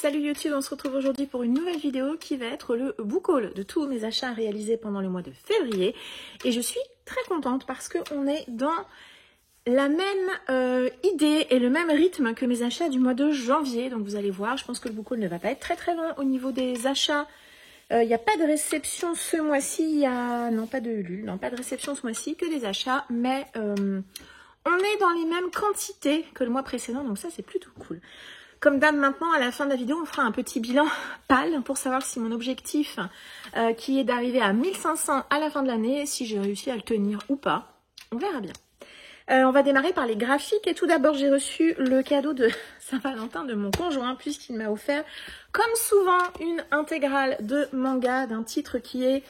Salut YouTube, on se retrouve aujourd'hui pour une nouvelle vidéo qui va être le book haul de tous mes achats réalisés pendant le mois de février. Et je suis très contente parce qu'on est dans la même idée et le même rythme que mes achats du mois de janvier. Donc vous allez voir, je pense que le book haul ne va pas être très long au niveau des achats. Il n'y a pas de réception ce mois-ci, non pas de Ulule, non pas de réception ce mois-ci, que des achats, mais on est dans les mêmes quantités que le mois précédent, donc ça c'est plutôt cool. Comme d'hab maintenant, à la fin de la vidéo, on fera un petit bilan pâle pour savoir si mon objectif, qui est d'arriver à 1500 à la fin de l'année, si j'ai réussi à le tenir ou pas. On verra bien. On va démarrer par les graphiques. Et tout d'abord, j'ai reçu le cadeau de Saint-Valentin de mon conjoint, puisqu'il m'a offert, comme souvent, une intégrale de manga d'un titre qui est...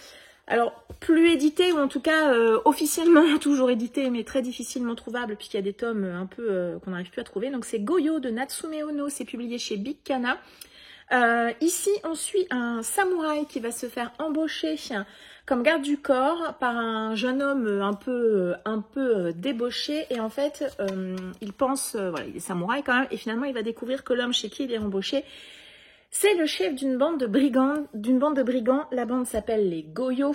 alors, plus édité, ou en tout cas officiellement toujours édité, mais très difficilement trouvable, puisqu'il y a des tomes un peu qu'on n'arrive plus à trouver. Donc c'est Goyo de Natsume Ono, c'est publié chez Big Kana. Ici, on suit un samouraï qui va se faire embaucher comme garde du corps par un jeune homme un peu débauché. Et en fait, il pense, voilà, il est samouraï quand même, et finalement il va découvrir que l'homme chez qui il est embauché, c'est le chef d'une bande de brigands. La bande s'appelle les Goyo.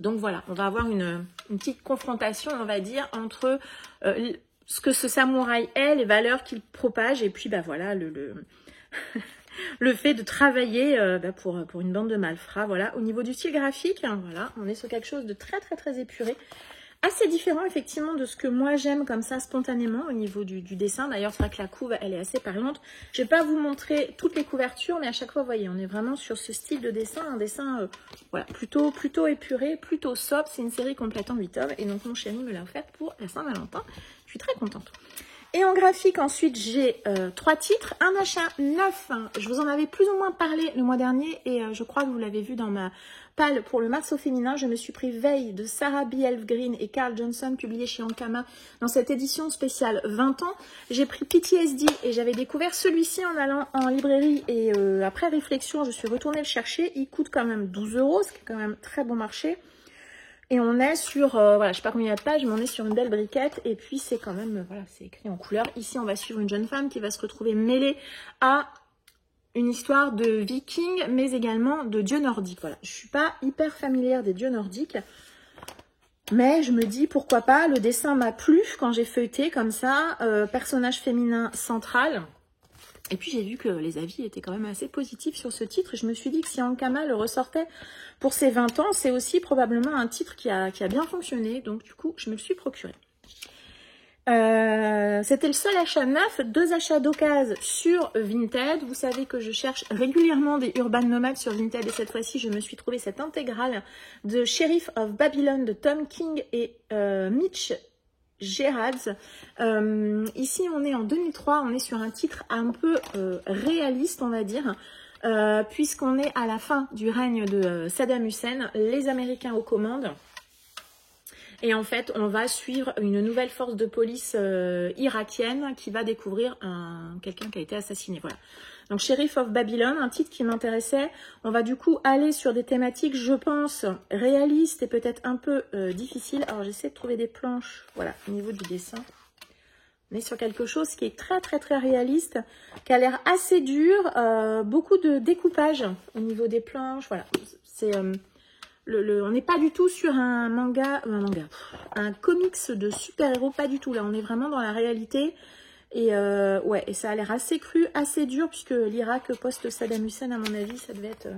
Donc voilà, on va avoir une petite confrontation, on va dire, entre ce que ce samouraï est, les valeurs qu'il propage, et puis bah voilà, le fait de travailler pour une bande de malfrats. Voilà, au niveau du style graphique, hein, voilà, on est sur quelque chose de très épuré. Assez différent effectivement de ce que moi j'aime comme ça spontanément au niveau du dessin. D'ailleurs c'est vrai que la couve elle est assez parlante. Je ne vais pas vous montrer toutes les couvertures, mais à chaque fois vous voyez on est vraiment sur ce style de dessin. Un dessin voilà, plutôt épuré, plutôt sobre. C'est une série complète en 8 tomes et donc mon chéri me l'a offerte pour la Saint-Valentin. Je suis très contente. Et en graphique, ensuite, j'ai 3 titres. Un achat neuf. Je vous en avais plus ou moins parlé le mois dernier et je crois que vous l'avez vu dans ma palle pour le mars au féminin. Je me suis pris Veille de Sarah B. Elfgreen et Carl Johnson, publié chez Ankama dans cette édition spéciale 20 ans. J'ai pris PTSD et j'avais découvert celui-ci en allant en librairie et après réflexion, je suis retournée le chercher. Il coûte quand même 12 €, ce qui est quand même très bon marché. Et on est sur, voilà, je sais pas combien il y a de pages, mais on est sur une belle briquette. Et puis c'est quand même, voilà, c'est écrit en couleur. Ici, on va suivre une jeune femme qui va se retrouver mêlée à une histoire de vikings, mais également de dieux nordiques. Voilà, je suis pas hyper familière des dieux nordiques, mais je me dis pourquoi pas. Le dessin m'a plu quand j'ai feuilleté comme ça, personnage féminin central. Et puis j'ai vu que les avis étaient quand même assez positifs sur ce titre. Je me suis dit que si Ankama le ressortait pour ses 20 ans, c'est aussi probablement un titre qui a bien fonctionné. Donc du coup, je me le suis procuré. C'était le seul achat neuf, 2 achats d'occasion sur Vinted. Vous savez que je cherche régulièrement des urban nomades sur Vinted. Et cette fois-ci, je me suis trouvé cette intégrale de Sheriff of Babylon de Tom King et Mitch Gerads. Ici on est en 2003, on est sur un titre un peu réaliste on va dire, puisqu'on est à la fin du règne de Saddam Hussein, les Américains aux commandes, et en fait on va suivre une nouvelle force de police irakienne qui va découvrir quelqu'un qui a été assassiné. Voilà. Donc Sheriff of Babylon, un titre qui m'intéressait. On va du coup aller sur des thématiques, je pense, réalistes et peut-être un peu difficiles. Alors j'essaie de trouver des planches, voilà, au niveau du dessin. On est sur quelque chose qui est très réaliste, qui a l'air assez dur, beaucoup de découpage au niveau des planches, voilà. C'est on n'est pas du tout sur un comics de super-héros, pas du tout. Là, on est vraiment dans la réalité. Et ouais, et ça a l'air assez cru, assez dur, puisque l'Irak post-Saddam Hussein, à mon avis, ça devait être...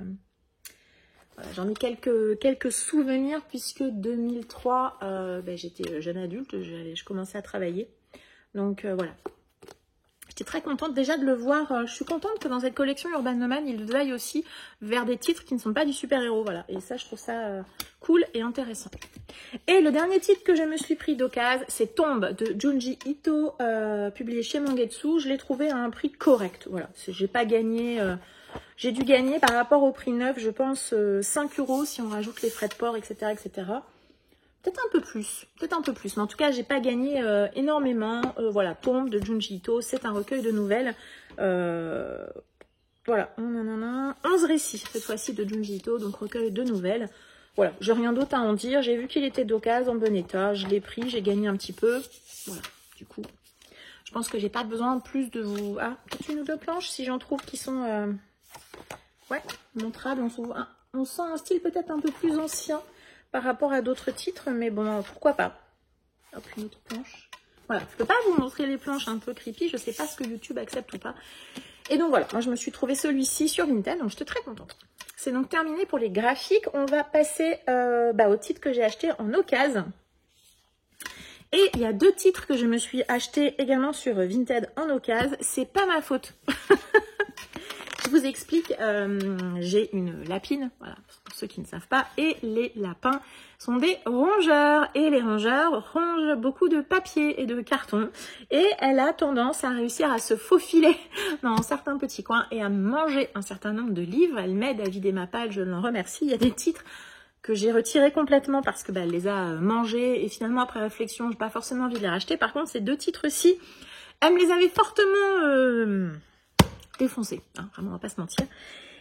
voilà, j'en ai quelques souvenirs, puisque 2003, ben, j'étais jeune adulte, je commençais à travailler. Donc voilà. J'étais très contente déjà de le voir. Je suis contente que dans cette collection Urban Nomade, il aille aussi vers des titres qui ne sont pas du super-héros. Voilà. Et ça, je trouve ça cool et intéressant. Et le dernier titre que je me suis pris d'occasion, c'est Tomb de Junji Ito, publié chez Mangetsu. Je l'ai trouvé à un prix correct. Voilà. J'ai pas gagné... j'ai dû gagner par rapport au prix neuf, je pense, 5 € si on rajoute les frais de port, etc. etc. Peut-être un peu plus, mais en tout cas, j'ai pas gagné énormément. Voilà, Tombe de Junji Ito, c'est un recueil de nouvelles. Voilà, 11 récits, cette fois-ci de Junji Ito, donc recueil de nouvelles. Voilà, j'ai rien d'autre à en dire. J'ai vu qu'il était d'occasion, en bon état, je l'ai pris, j'ai gagné un petit peu. Voilà, du coup, je pense que j'ai pas besoin plus de vous... Ah, peut-être une ou deux planches si j'en trouve qui sont... Ouais, montrables. On sent un style peut-être un peu plus ancien par rapport à d'autres titres, mais bon, pourquoi pas. Hop, une autre planche. Voilà, je peux pas vous montrer les planches un peu creepy, je sais pas ce que YouTube accepte ou pas. Et donc voilà, moi je me suis trouvé celui-ci sur Vinted, donc j'étais très contente. C'est donc terminé pour les graphiques. On va passer au titre que j'ai acheté en occasion. Et il y a deux titres que je me suis acheté également sur Vinted en occasion. C'est pas ma faute. Je vous explique, j'ai une lapine, voilà, pour ceux qui ne savent pas, et les lapins sont des rongeurs, et les rongeurs rongent beaucoup de papier et de carton, et elle a tendance à réussir à se faufiler dans certains petits coins et à manger un certain nombre de livres. Elle m'aide à vider ma palle, je l'en remercie. Il y a des titres que j'ai retirés complètement parce que elle les a mangés, et finalement après réflexion, je n'ai pas forcément envie de les racheter. Par contre, ces deux titres-ci, elle me les avait fortement... défoncé, hein, vraiment on va pas se mentir.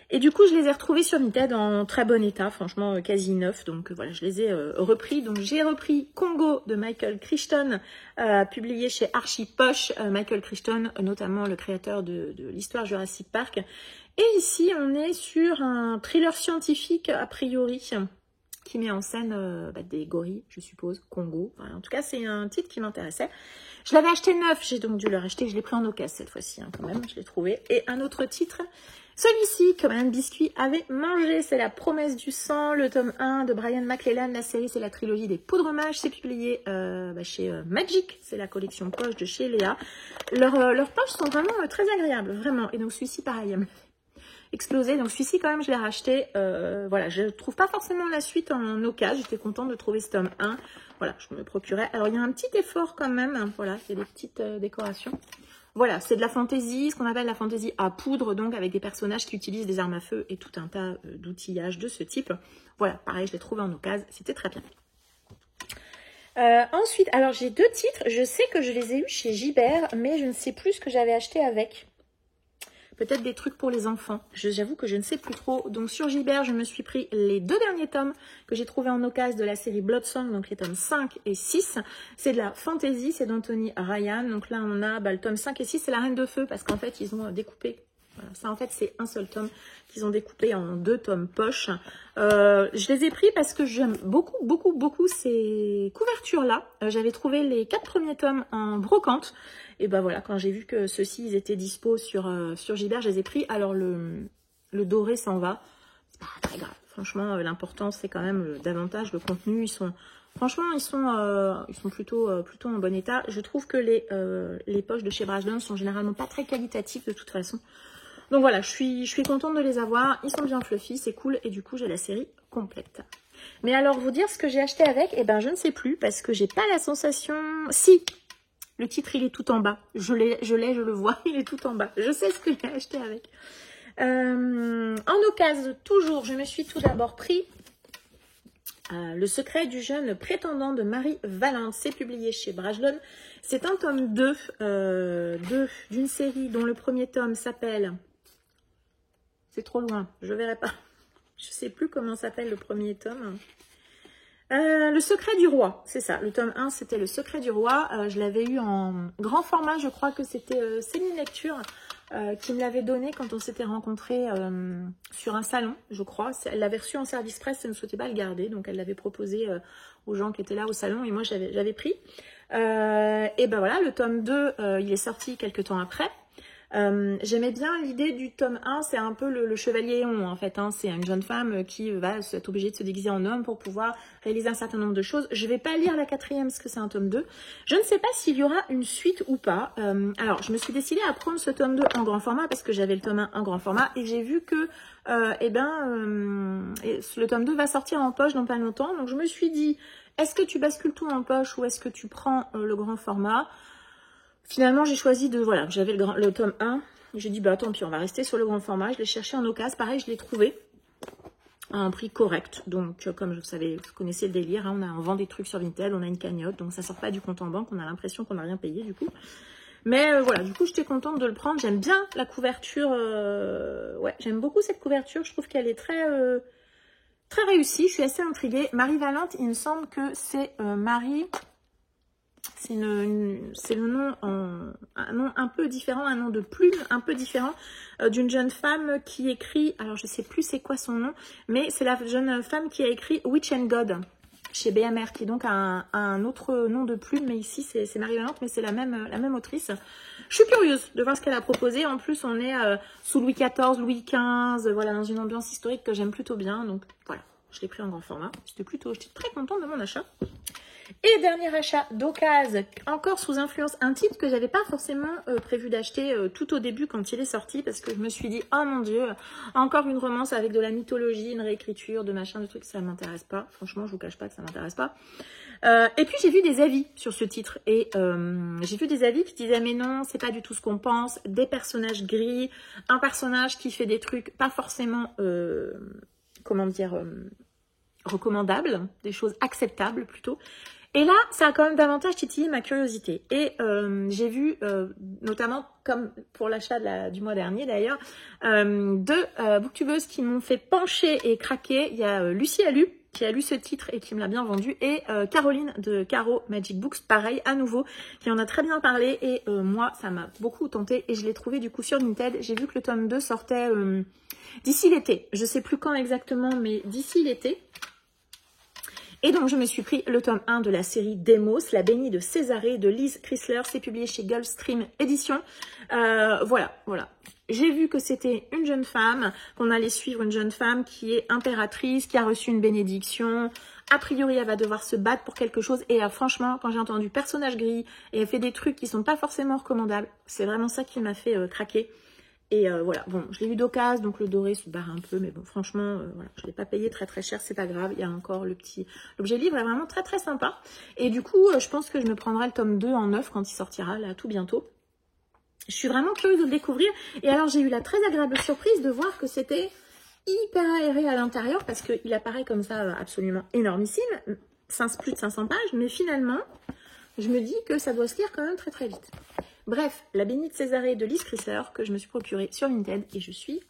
Et du coup je les ai retrouvés sur Vinted en très bon état, franchement quasi neuf, donc voilà, je les ai repris. Donc j'ai repris Congo de Michael Crichton, publié chez Archie Poche. Michael Crichton, notamment le créateur de l'histoire Jurassic Park. Et ici on est sur un thriller scientifique a priori qui met en scène des gorilles, je suppose, Congo. Voilà, en tout cas c'est un titre qui m'intéressait. Je l'avais acheté neuf, j'ai donc dû le racheter, je l'ai pris en occasion cette fois-ci, hein, quand même, je l'ai trouvé. Et un autre titre, celui-ci, comme un biscuit avait mangé, c'est La Promesse du Sang, le tome 1 de Brian McClellan. La série, c'est la trilogie des Poudres Mages, c'est publié chez Magic, c'est la collection poche de chez Léa. Leurs poches sont vraiment très agréables, vraiment. Et donc celui-ci, pareil, elle me fait exploser. Donc celui-ci, quand même, je l'ai racheté. Voilà, je ne trouve pas forcément la suite en occasion, j'étais contente de trouver ce tome 1. Voilà, je me procurais. Alors, il y a un petit effort quand même. Voilà, il y a des petites décorations. Voilà, c'est de la fantaisie, ce qu'on appelle la fantaisie à poudre, donc avec des personnages qui utilisent des armes à feu et tout un tas d'outillages de ce type. Voilà, pareil, je l'ai trouvé en occasion, c'était très bien. Ensuite, alors j'ai deux titres. Je sais que je les ai eus chez Gibert, mais je ne sais plus ce que j'avais acheté avec. Peut-être des trucs pour les enfants. J'avoue que je ne sais plus trop. Donc sur Gibert, je me suis pris les deux derniers tomes que j'ai trouvés en occasion de la série Bloodsong, donc les tomes 5 et 6. C'est de la fantasy, c'est d'Anthony Ryan. Donc là, on a le tome 5 et 6, c'est La Reine de Feu, parce qu'en fait, ils ont découpé. Voilà, ça, en fait, c'est un seul tome qu'ils ont découpé en deux tomes poche. Je les ai pris parce que j'aime beaucoup ces couvertures-là. J'avais trouvé les 4 premiers tomes en brocante. Et ben voilà, quand j'ai vu que ceux-ci, ils étaient dispo sur Gibert, je les ai pris. Alors, le doré s'en va. C'est pas très grave. Franchement, l'important, c'est quand même davantage le contenu. Franchement, ils sont plutôt en bon état. Je trouve que les poches de chez Brajlon sont généralement pas très qualitatives de toute façon. Donc voilà, je suis contente de les avoir. Ils sont bien fluffy, c'est cool. Et du coup, j'ai la série complète. Mais alors, vous dire ce que j'ai acheté avec, eh ben, je ne sais plus parce que j'ai pas la sensation... Si, le titre, il est tout en bas. Je le vois, il est tout en bas. Je sais ce que j'ai acheté avec. En occasion, toujours, je me suis tout d'abord pris Le secret du jeune prétendant de Marie Valente. C'est publié chez Brajlon. C'est un tome 2 d'une série dont le premier tome s'appelle... C'est trop loin, je verrai pas. Je sais plus comment s'appelle le premier tome. Le secret du roi, c'est ça. Le tome 1, c'était Le secret du roi. Je l'avais eu en grand format, je crois que c'était Céline Lecture qui me l'avait donné quand on s'était rencontrés sur un salon, je crois. Elle l'avait reçu en service presse, elle ne souhaitait pas le garder. Donc elle l'avait proposé aux gens qui étaient là au salon et moi j'avais pris. Et ben voilà, le tome 2, il est sorti quelques temps après. J'aimais bien l'idée du tome 1, c'est un peu le chevalier Éon en fait, hein. C'est une jeune femme qui va être obligée de se déguiser en homme pour pouvoir réaliser un certain nombre de choses. Je vais pas lire la 4e parce que c'est un tome 2. Je ne sais pas s'il y aura une suite ou pas. Alors je me suis décidée à prendre ce tome 2 en grand format parce que j'avais le tome 1 en grand format et j'ai vu que le tome 2 va sortir en poche dans pas longtemps. Donc je me suis dit, est-ce que tu bascules tout en poche ou est-ce que tu prends le grand format? Finalement, j'ai choisi de... Voilà, j'avais le tome 1. J'ai dit, bah tant pis, on va rester sur le grand format. Je l'ai cherché en occasion. Pareil, je l'ai trouvé à un prix correct. Donc, comme vous savez, vous connaissez le délire, hein, on vend des trucs sur Vinted, on a une cagnotte. Donc, ça ne sort pas du compte en banque. On a l'impression qu'on n'a rien payé, du coup. Mais voilà, du coup, j'étais contente de le prendre. J'aime bien la couverture. Ouais, j'aime beaucoup cette couverture. Je trouve qu'elle est très réussie. Je suis assez intriguée. Marie Valente, il me semble que c'est Marie... C'est le nom, un nom un peu différent, un nom de plume un peu différent d'une jeune femme qui écrit, alors je sais plus c'est quoi son nom, mais c'est la jeune femme qui a écrit Witch and God chez BMR, qui est donc un autre nom de plume, mais ici c'est Marie-Valente, mais c'est la même autrice. Je suis curieuse de voir ce qu'elle a proposé. En plus, on est sous Louis XIV, Louis XV, voilà, dans une ambiance historique que j'aime plutôt bien. Donc voilà, je l'ai pris en grand format. J'étais très contente de mon achat. Et dernier achat d'occasion, encore sous influence, un titre que j'avais pas forcément prévu d'acheter tout au début quand il est sorti, parce que je me suis dit, oh mon dieu, encore une romance avec de la mythologie, une réécriture, de machin, de trucs, ça m'intéresse pas. Franchement, je vous cache pas que ça m'intéresse pas. Et puis j'ai vu des avis sur ce titre, et j'ai vu des avis qui disaient, mais non, c'est pas du tout ce qu'on pense, des personnages gris, un personnage qui fait des trucs pas forcément, comment dire, recommandables, des choses acceptables plutôt. Et là, ça a quand même davantage titillé ma curiosité. Et j'ai vu, notamment comme pour l'achat du mois dernier d'ailleurs, deux booktubeuses qui m'ont fait pencher et craquer. Il y a Lucie Alu, qui a lu ce titre et qui me l'a bien vendu, et Caroline de Caro Magic Books, pareil, à nouveau, qui en a très bien parlé, et moi, ça m'a beaucoup tenté, et je l'ai trouvé du coup sur Vinted. J'ai vu que le tome 2 sortait d'ici l'été. Je sais plus quand exactement, mais d'ici l'été. Et donc, je me suis pris le tome 1 de la série Demos, La Bénie de Césarée de Liz Chrysler. C'est publié chez Gulfstream Édition. Voilà. J'ai vu que c'était une jeune femme, qu'on allait suivre une jeune femme qui est impératrice, qui a reçu une bénédiction. A priori, elle va devoir se battre pour quelque chose. Et franchement, quand j'ai entendu personnage gris et elle fait des trucs qui sont pas forcément recommandables, c'est vraiment ça qui m'a fait craquer. Et voilà, bon, je l'ai eu d'occasion, donc le doré se barre un peu, mais bon, franchement, voilà, je ne l'ai pas payé très cher, c'est pas grave. Il y a encore l'objet livre est vraiment très sympa. Et du coup, je pense que je me prendrai le tome 2 en neuf quand il sortira, là, tout bientôt. Je suis vraiment curieuse de le découvrir. Et alors, j'ai eu la très agréable surprise de voir que c'était hyper aéré à l'intérieur, parce qu'il apparaît comme ça absolument énormissime, plus de 500 pages, mais finalement, je me dis que ça doit se lire quand même très vite. Bref, La Bénie de Césarée de Liz Chrysler que je me suis procurée sur Vinted et je suis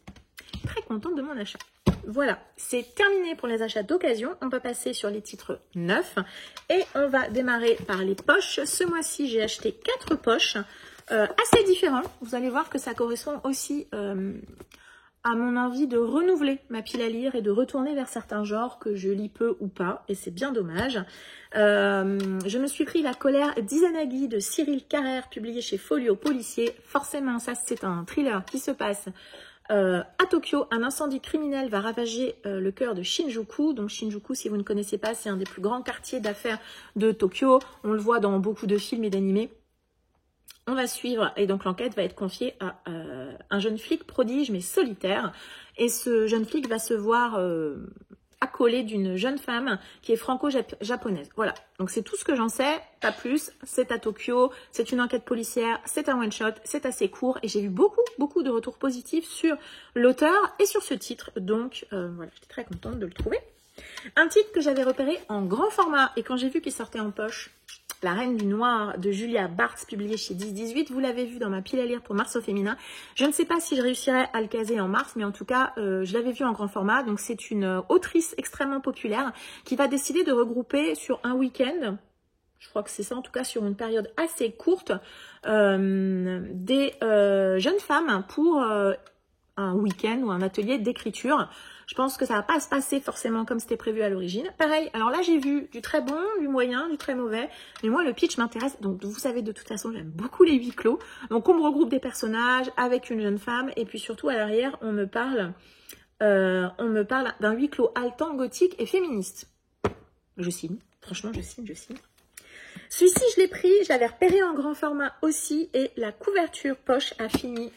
très contente de mon achat. Voilà, c'est terminé pour les achats d'occasion. On va passer sur les titres neufs et on va démarrer par les poches. Ce mois-ci, j'ai acheté 4 poches assez différentes. Vous allez voir que ça correspond aussi à mon envie de renouveler ma pile à lire et de retourner vers certains genres que je lis peu ou pas, et c'est bien dommage. Je me suis pris La colère d'Izanagi de Cyril Carrère, publié chez Folio Policier. Forcément, ça c'est un thriller qui se passe à Tokyo. Un incendie criminel va ravager le cœur de Shinjuku. Donc Shinjuku, si vous ne connaissez pas, c'est un des plus grands quartiers d'affaires de Tokyo. On le voit dans beaucoup de films et d'animés. On va suivre, et donc l'enquête va être confiée à un jeune flic prodige mais solitaire. Et ce jeune flic va se voir accolé d'une jeune femme qui est franco-japonaise. Voilà, donc c'est tout ce que j'en sais, pas plus. C'est à Tokyo, c'est une enquête policière, c'est un one-shot, c'est assez court. Et j'ai eu beaucoup de retours positifs sur l'auteur et sur ce titre. Donc voilà, j'étais très contente de le trouver. Un titre que j'avais repéré en grand format, et quand j'ai vu qu'il sortait en poche, La Reine du Noir de Julia Barthes, publié chez 10-18. Vous l'avez vu dans ma pile à lire pour mars au féminin. Je ne sais pas si je réussirai à le caser en mars, mais en tout cas, je l'avais vu en grand format. Donc, c'est une autrice extrêmement populaire qui va décider de regrouper sur un week-end, je crois que c'est ça en tout cas, sur une période assez courte, des jeunes femmes pour un week-end ou un atelier d'écriture. Je pense que ça va pas se passer forcément comme c'était prévu à l'origine. Pareil, alors là j'ai vu du très bon, du moyen, du très mauvais. Mais moi le pitch m'intéresse. Donc vous savez de toute façon j'aime beaucoup les huis clos. Donc on me regroupe des personnages avec une jeune femme. Et puis surtout à l'arrière on me parle d'un huis clos haletant, gothique et féministe. Je signe. Franchement je signe. Celui-ci je l'ai pris, je l'avais repéré en grand format aussi. Et la couverture poche a fini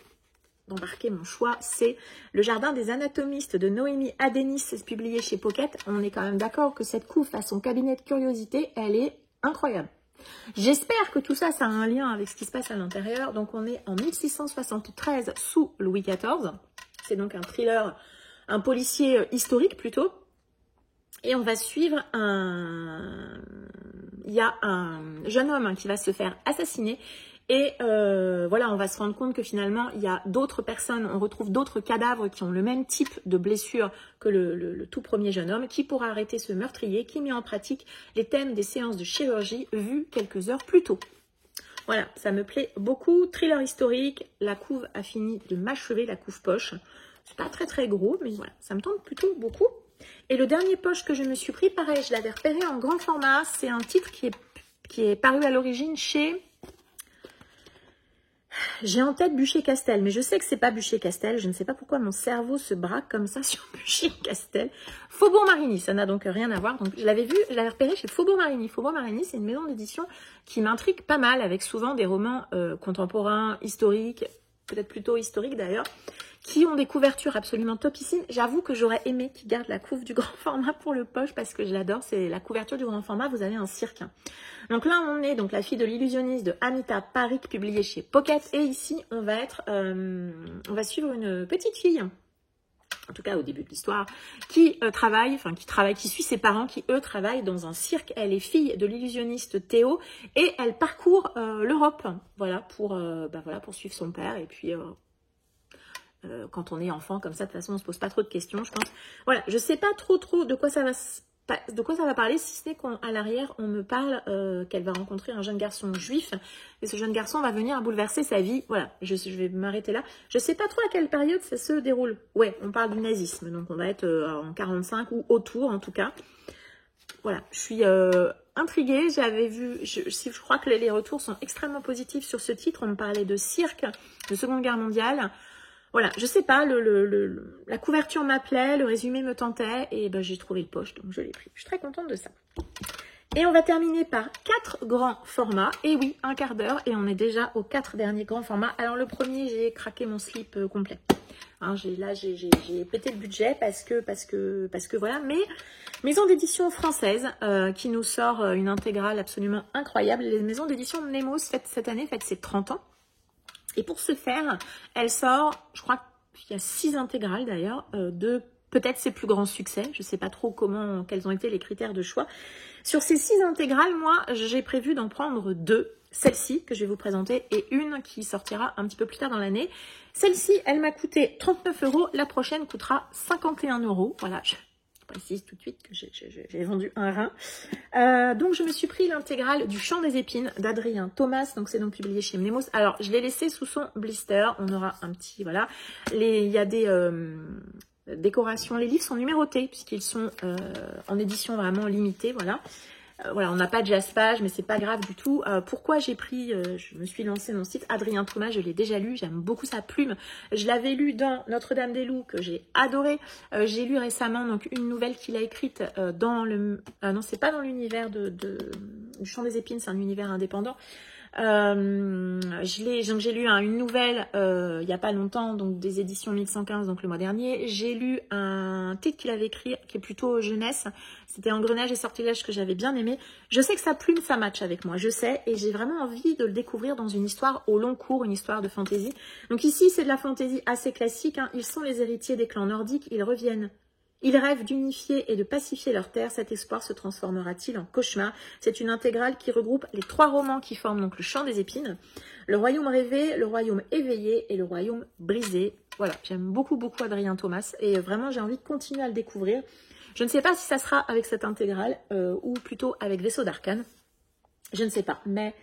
d'embarquer mon choix, c'est Le Jardin des Anatomistes de Noémie Adenis, c'est publié chez Pocket. On est quand même d'accord que cette couve façon cabinet de curiosité, elle est incroyable. J'espère que tout ça, ça a un lien avec ce qui se passe à l'intérieur. Donc on est en 1673 sous Louis XIV. C'est donc un thriller, un policier historique plutôt. Et on va suivre il y a un jeune homme qui va se faire assassiner. Et voilà, on va se rendre compte que finalement, il y a d'autres personnes, on retrouve d'autres cadavres qui ont le même type de blessure que le tout premier jeune homme, qui pourra arrêter ce meurtrier, qui met en pratique les thèmes des séances de chirurgie vues quelques heures plus tôt. Voilà, ça me plaît beaucoup. Thriller historique, la couve a fini de m'achever, la couve poche. C'est pas très très gros, mais voilà, ça me tente plutôt beaucoup. Et le dernier poche que je me suis pris, pareil, je l'avais repéré en grand format. C'est un titre qui est paru à l'origine chez... J'ai en tête Bûcher-Castel, mais je sais que c'est pas Bûcher-Castel. Je ne sais pas pourquoi mon cerveau se braque comme ça sur Bûcher-Castel. Faubourg-Marigny, ça n'a donc rien à voir. Donc je l'avais repéré chez Faubourg-Marigny. Faubourg-Marigny, c'est une maison d'édition qui m'intrigue pas mal, avec souvent des romans contemporains, historiques, peut-être plutôt historiques d'ailleurs, qui ont des couvertures absolument topissimes. J'avoue que j'aurais aimé qu'ils gardent la couve du grand format pour le poche, parce que je l'adore. C'est la couverture du grand format, vous avez un cirque. Donc là, on est donc La fille de l'illusionniste de Amita Parikh, publiée chez Pocket. Et ici, on va suivre une petite fille, en tout cas au début de l'histoire, qui qui suit ses parents, qui eux travaillent dans un cirque. Elle est fille de l'illusionniste Théo et elle parcourt l'Europe, voilà, pour suivre son père. Et puis quand on est enfant comme ça, de toute façon, on se pose pas trop de questions, je pense. Voilà, je sais pas trop de quoi ça va parler, si ce n'est qu'à l'arrière, on me parle qu'elle va rencontrer un jeune garçon juif, et ce jeune garçon va venir bouleverser sa vie. Voilà, je vais m'arrêter là. Je sais pas trop à quelle période ça se déroule. Ouais, on parle du nazisme, donc on va être en 45 ou autour en tout cas. Voilà, je suis intriguée. J'avais vu, je crois que les retours sont extrêmement positifs sur ce titre. On me parlait de cirque, de Seconde Guerre mondiale. Voilà, je sais pas, la couverture m'appelait, le résumé me tentait, et ben j'ai trouvé le poche, donc je l'ai pris. Je suis très contente de ça. Et on va terminer par 4 grands formats. Et oui, un quart d'heure, et on est déjà aux 4 derniers grands formats. Alors le premier, j'ai craqué mon slip complet. Hein, j'ai pété le budget parce que voilà. Mais maison d'édition française qui nous sort une intégrale absolument incroyable. Les maisons d'édition Nemos cette année fêtent ses 30 ans. Et pour ce faire, elle sort, je crois qu'il y a 6 intégrales d'ailleurs, de peut-être ses plus grands succès. Je ne sais pas trop quels ont été les critères de choix. Sur ces 6 intégrales, moi, j'ai prévu d'en prendre 2. Celle-ci que je vais vous présenter et une qui sortira un petit peu plus tard dans l'année. Celle-ci, elle m'a coûté 39 €. La prochaine coûtera 51 €. Voilà, je précise tout de suite que j'ai vendu un rein. Donc je me suis pris l'intégrale du Chant des épines d'Adrien Thomas. Donc c'est donc publié chez Nemos. Alors je l'ai laissé sous son blister. On aura un petit, voilà. Il y a des décorations. Les livres sont numérotés puisqu'ils sont en édition vraiment limitée. Voilà. Voilà, on n'a pas de jaspage, mais c'est pas grave du tout. Pourquoi j'ai pris, je me suis lancée dans le site Adrien Thomas, je l'ai déjà lu, j'aime beaucoup sa plume. Je l'avais lu dans Notre-Dame-des-Loups, que j'ai adoré. J'ai lu récemment donc une nouvelle qu'il a écrite dans le... non, c'est pas dans l'univers du Chant des épines, c'est un univers indépendant. J'ai lu une nouvelle il n'y a pas longtemps, donc des éditions 1115, donc le mois dernier. J'ai lu un titre qu'il avait écrit qui est plutôt jeunesse. C'était Engrenage et Sortilège que j'avais bien aimé. Je sais que sa plume, ça match avec moi, je sais, et j'ai vraiment envie de le découvrir dans une histoire au long cours, une histoire de fantaisie. Donc ici, c'est de la fantaisie assez classique, hein. Ils sont les héritiers des clans nordiques, ils reviennent. Ils rêvent d'unifier et de pacifier leur terre. Cet espoir se transformera-t-il en cauchemar? C'est une intégrale qui regroupe les 3 romans qui forment donc le Chant des épines, le royaume rêvé, le royaume éveillé et le royaume brisé. Voilà, j'aime beaucoup Adrien Thomas et vraiment j'ai envie de continuer à le découvrir. Je ne sais pas si ça sera avec cette intégrale ou plutôt avec Vaisseau d'Arcane. Je ne sais pas, mais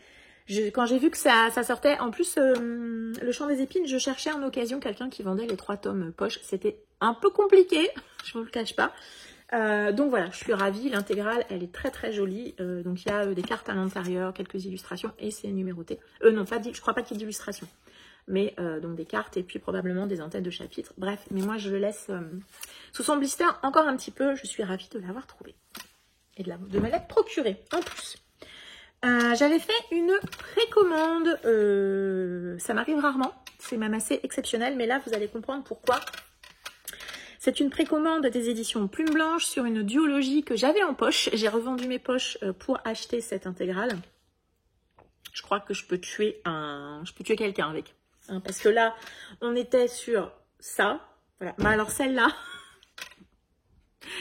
quand j'ai vu que ça sortait, en plus le Chant des épines, je cherchais en occasion quelqu'un qui vendait les 3 tomes poche. C'était un peu compliqué, je ne vous le cache pas. Donc voilà, je suis ravie. L'intégrale, elle est très très jolie. Donc il y a des cartes à l'intérieur, quelques illustrations et c'est numéroté. Non, je crois pas qu'il y ait d'illustrations. Mais donc des cartes et puis probablement des en-têtes de chapitres. Bref, mais moi je le laisse sous son blister encore un petit peu. Je suis ravie de l'avoir trouvé et de me l'être procuré en plus. J'avais fait une précommande, ça m'arrive rarement, c'est même assez exceptionnel, mais là vous allez comprendre pourquoi. C'est une précommande des éditions Plume Blanche sur une duologie que j'avais en poche. J'ai revendu mes poches pour acheter cette intégrale. Je crois que je peux tuer quelqu'un avec. Hein, parce que là, on était sur ça. Voilà. Mais alors celle-là,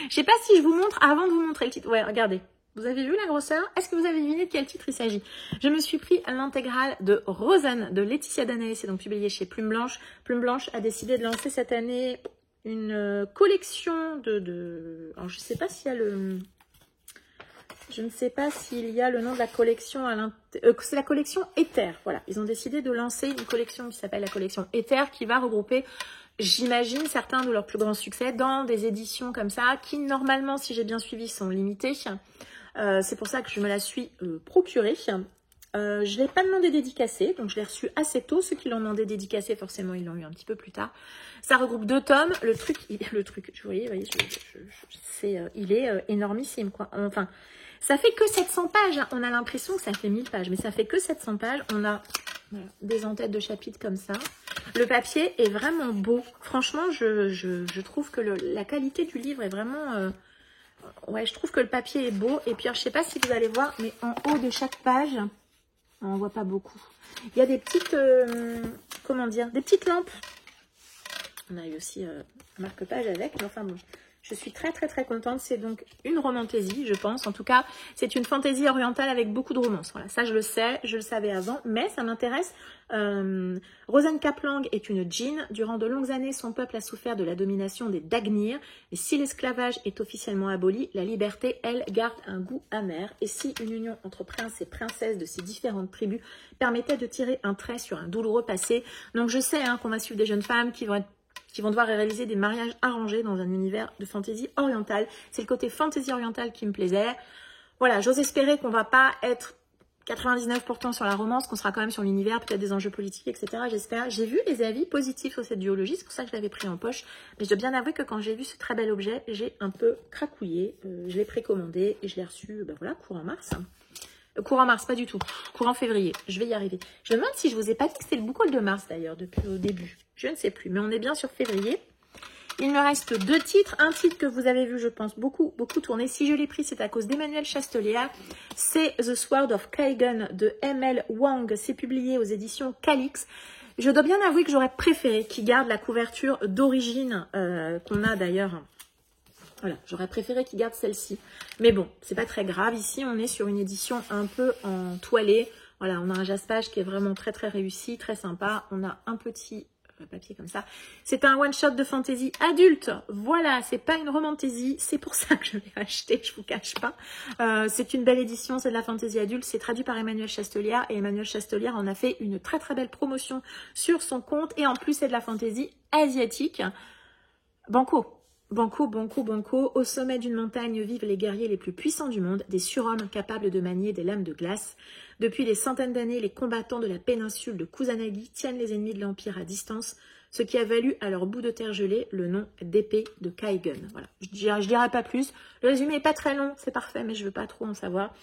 je sais pas si je vous montre avant de vous montrer le titre. Ouais, regardez. Vous avez vu la grosseur? Est-ce que vous avez deviné de quel titre il s'agit? Je me suis pris l'intégrale de Rosanne de Laetitia Danaé, c'est donc publié chez Plume Blanche. Plume Blanche a décidé de lancer cette année une collection alors je ne sais pas s'il y a le... Je ne sais pas s'il y a le nom de la collection à l'intérieur. C'est la collection Éther. Voilà, ils ont décidé de lancer une collection qui s'appelle la collection Éther, qui va regrouper, j'imagine, certains de leurs plus grands succès dans des éditions comme ça, qui normalement, si j'ai bien suivi, sont limitées. C'est pour ça que je me la suis procurée. Je ne l'ai pas demandé dédicacée, donc je l'ai reçue assez tôt. Ceux qui l'ont demandé dédicacée, forcément, ils l'ont eu un petit peu plus tard. Ça regroupe 2 tomes. Le truc, vous voyez, il est énormissime, quoi. Enfin, ça fait que 700 pages. Hein. On a l'impression que ça fait 1000 pages, mais ça fait que 700 pages. On a des en-têtes de chapitres comme ça. Le papier est vraiment beau. Franchement, je trouve que la qualité du livre est vraiment... ouais, je trouve que le papier est beau. Et puis, alors, je ne sais pas si vous allez voir, mais en haut de chaque page, on ne voit pas beaucoup. Il y a des petites... comment dire? Des petites lampes. On a eu aussi un marque-page avec. Mais enfin bon... Je suis très très très contente, c'est donc une romantaisie, je pense. En tout cas, c'est une fantaisie orientale avec beaucoup de romance. Voilà, ça je le sais, je le savais avant, mais ça m'intéresse. Rosanne Kaplang est une djinn. Durant de longues années, son peuple a souffert de la domination des Dagnir. Et si l'esclavage est officiellement aboli, la liberté, elle, garde un goût amer. Et si une union entre princes et princesses de ces différentes tribus permettait de tirer un trait sur un douloureux passé. Donc je sais qu'on va suivre des jeunes femmes qui vont devoir réaliser des mariages arrangés dans un univers de fantaisie orientale. C'est le côté fantaisie orientale qui me plaisait. Voilà, j'ose espérer qu'on va pas être 99% sur la romance, qu'on sera quand même sur l'univers, peut-être des enjeux politiques, etc. J'espère. J'ai vu les avis positifs sur cette duologie, c'est pour ça que je l'avais pris en poche. Mais je dois bien avouer que quand j'ai vu ce très bel objet, j'ai un peu cracouillé. Je l'ai précommandé et je l'ai reçu, voilà, courant mars. Courant mars, pas du tout. Courant février, je vais y arriver. Je me demande si je vous ai pas dit que c'était le book haul de mars d'ailleurs, depuis le début. Je ne sais plus, mais on est bien sur février. Il me reste 2 titres. Un titre que vous avez vu, je pense, beaucoup tourner. Si je l'ai pris, c'est à cause d'Emmanuel Chastelier. C'est The Sword of Kaigan de M.L. Wang. C'est publié aux éditions Calix. Je dois bien avouer que j'aurais préféré qu'il garde la couverture d'origine qu'on a d'ailleurs. Voilà, j'aurais préféré qu'il garde celle-ci. Mais bon, c'est pas très grave. Ici, on est sur une édition un peu en toilé. Voilà, on a un jaspage qui est vraiment très très réussi, très sympa. On a un petit papier comme ça. C'est un one-shot de fantaisie adulte. Voilà, c'est pas une romantaisie. C'est pour ça que je l'ai acheté, je vous cache pas. C'est une belle édition, c'est de la fantaisie adulte. C'est traduit par Emmanuel Chastelier. Et Emmanuel Chastelier en a fait une très très belle promotion sur son compte. Et en plus, c'est de la fantaisie asiatique. Banco. Banco, banco, banco, au sommet d'une montagne vivent les guerriers les plus puissants du monde, des surhommes capables de manier des lames de glace. Depuis des centaines d'années, les combattants de la péninsule de Kusanagi tiennent les ennemis de l'Empire à distance, ce qui a valu à leur bout de terre gelée le nom d'épée de Kaigan. Voilà, je dirai pas plus. Le résumé n'est pas très long, c'est parfait, mais je veux pas trop en savoir.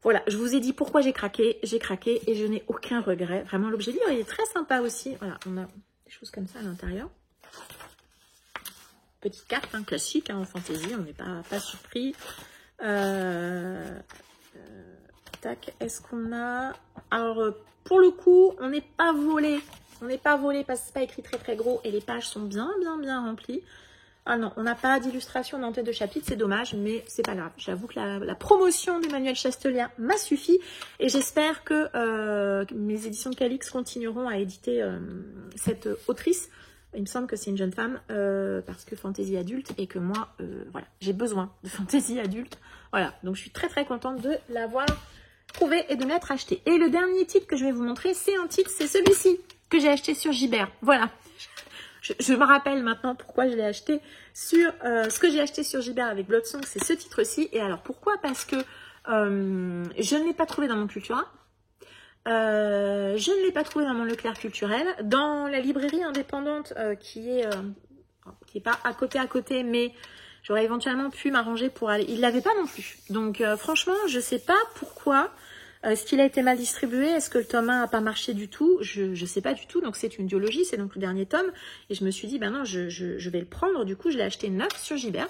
Voilà, je vous ai dit pourquoi j'ai craqué et je n'ai aucun regret. Vraiment, l'objet livre, il est très sympa aussi. Voilà, on a des choses comme ça à l'intérieur. Petite carte classique en fantaisie, on n'est pas surpris. Tac, est-ce qu'on a... Alors, pour le coup, on n'est pas volé. On n'est pas volé parce que c'est pas écrit très très gros et les pages sont bien remplies. Ah non, on n'a pas d'illustration dans tête de chapitre, c'est dommage, mais c'est pas grave. J'avoue que la promotion d'Emmanuel Chastelier m'a suffi et j'espère que mes éditions de Calix continueront à éditer cette autrice. Il me semble que c'est une jeune femme parce que fantaisie adulte et que moi, voilà, j'ai besoin de fantaisie adulte. Voilà, donc je suis très très contente de l'avoir trouvé et de me l'être acheté. Et le dernier titre que je vais vous montrer, c'est un titre, c'est celui-ci que j'ai acheté sur Gibert. Voilà, je me rappelle maintenant pourquoi je l'ai acheté sur ce que j'ai acheté sur Gibert avec Bloodsong, c'est ce titre-ci. Et alors pourquoi? Parce que je ne l'ai pas trouvé dans mon Cultura. Je ne l'ai pas trouvé dans mon Leclerc culturel, dans la librairie indépendante qui est pas à côté, mais j'aurais éventuellement pu m'arranger pour aller. Il l'avait pas non plus. Donc franchement, je sais pas pourquoi. Est-ce qu'il a été mal distribué? Est-ce que le tome 1 n'a pas marché du tout? Je sais pas du tout. Donc c'est une duologie, c'est donc le dernier tome. Et je me suis dit, ben non, je vais le prendre. Du coup, je l'ai acheté neuf sur Gibert.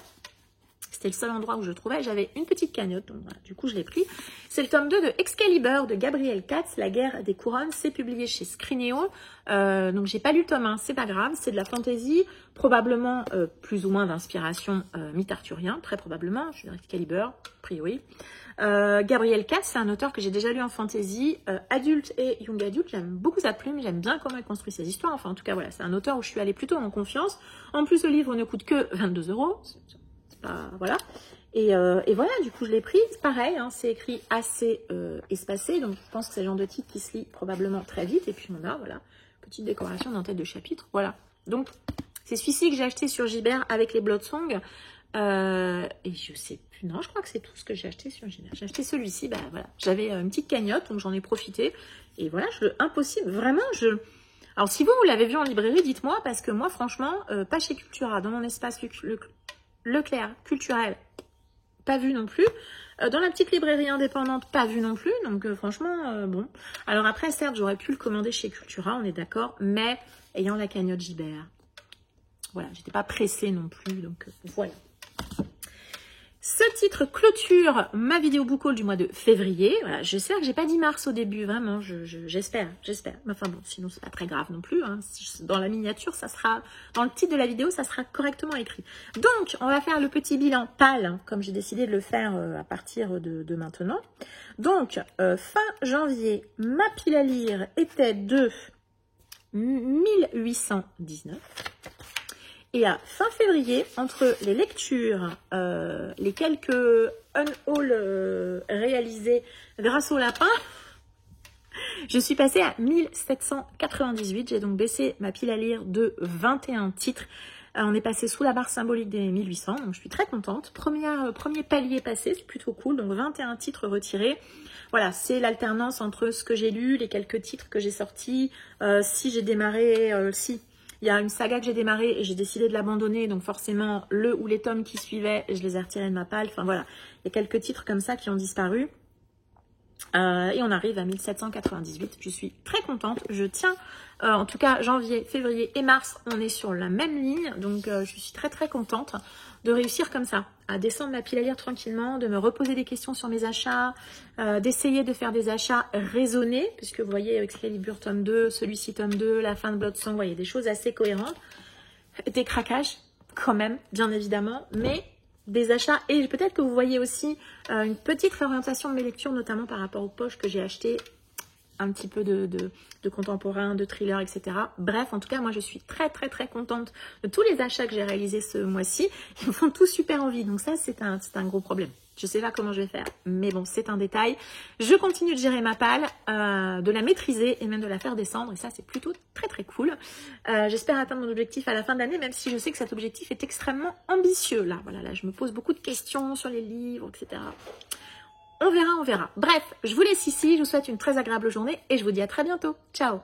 C'était le seul endroit où je le trouvais. J'avais une petite cagnotte, donc voilà, du coup je l'ai pris. C'est le tome 2 de Excalibur de Gabriel Katz, La guerre des couronnes. C'est publié chez Scrinéo. Donc j'ai pas lu le tome 1, c'est pas grave. C'est de la fantaisie, probablement plus ou moins d'inspiration mythe arthurien, très probablement. Je suis dans Excalibur, a priori. Gabriel Katz, c'est un auteur que j'ai déjà lu en fantasy, adulte et young adulte. J'aime beaucoup sa plume, j'aime bien comment il construit ses histoires. Enfin, en tout cas, voilà, c'est un auteur où je suis allée plutôt en confiance. En plus, le livre ne coûte que 22 €. C'est pas, voilà. Et voilà, du coup, je l'ai pris. Pareil, hein, c'est écrit assez espacé, donc je pense que c'est le genre de titre qui se lit probablement très vite. Et puis, on a, voilà, petite décoration dans tête de chapitre. Voilà. Donc, c'est celui-ci que j'ai acheté sur Gibert avec les Bloodsong. Et je sais plus, non, je crois que c'est tout ce que j'ai acheté sur Gibert. J'ai acheté celui-ci, bah voilà, j'avais une petite cagnotte, donc j'en ai profité. Et voilà, impossible, vraiment, Alors, si vous l'avez vu en librairie, dites-moi, parce que moi, franchement, pas chez Cultura, dans mon espace Leclerc culturel, pas vu non plus. Dans la petite librairie indépendante, pas vu non plus. Donc, franchement, bon. Alors après, certes, j'aurais pu le commander chez Cultura, on est d'accord, mais ayant la cagnotte Gibert, voilà, j'étais pas pressée non plus, donc voilà. Ce titre clôture ma vidéo book haul du mois de février. Voilà, j'espère que j'ai pas dit mars au début, vraiment, j'espère. Enfin bon, sinon c'est pas très grave non plus. Hein. Dans la miniature, ça sera, dans le titre de la vidéo, ça sera correctement écrit. Donc, on va faire le petit bilan pâle, hein, comme j'ai décidé de le faire à partir de maintenant. Donc, fin janvier, ma pile à lire était de 1819. Et à fin février, entre les lectures, les quelques unhauls réalisés grâce au lapin, je suis passée à 1798. J'ai donc baissé ma pile à lire de 21 titres. On est passé sous la barre symbolique des 1800, donc je suis très contente. Premier palier passé, c'est plutôt cool. Donc 21 titres retirés. Voilà, c'est l'alternance entre ce que j'ai lu, les quelques titres que j'ai sortis. Si j'ai démarré, il y a une saga que j'ai démarrée et j'ai décidé de l'abandonner. Donc forcément, le ou les tomes qui suivaient, je les ai retirés de ma palle. Enfin voilà, il y a quelques titres comme ça qui ont disparu. Et on arrive à 1798. Je suis très contente. Je tiens, en tout cas, janvier, février et mars, on est sur la même ligne. Donc, je suis très très contente de réussir comme ça, à descendre ma pile à lire tranquillement, de me reposer des questions sur mes achats, d'essayer de faire des achats raisonnés, puisque vous voyez, avec Excalibur tome 2, celui-ci tome 2, la fin de Bloodsong, vous voyez, des choses assez cohérentes. Des craquages, quand même, bien évidemment, mais des achats. Et peut-être que vous voyez aussi une petite réorientation de mes lectures, notamment par rapport aux poches que j'ai achetées, un petit peu de contemporain, de thriller, etc. Bref, en tout cas, moi, je suis très, très, très contente de tous les achats que j'ai réalisés ce mois-ci. Ils me font tous super envie. Donc ça, c'est un gros problème. Je ne sais pas comment je vais faire, mais bon, c'est un détail. Je continue de gérer ma palle, de la maîtriser et même de la faire descendre. Et ça, c'est plutôt très, très cool. J'espère atteindre mon objectif à la fin de l'année, même si je sais que cet objectif est extrêmement ambitieux. Là, voilà, là, je me pose beaucoup de questions sur les livres, etc. On verra, on verra. Bref, je vous laisse ici. Je vous souhaite une très agréable journée et je vous dis à très bientôt. Ciao!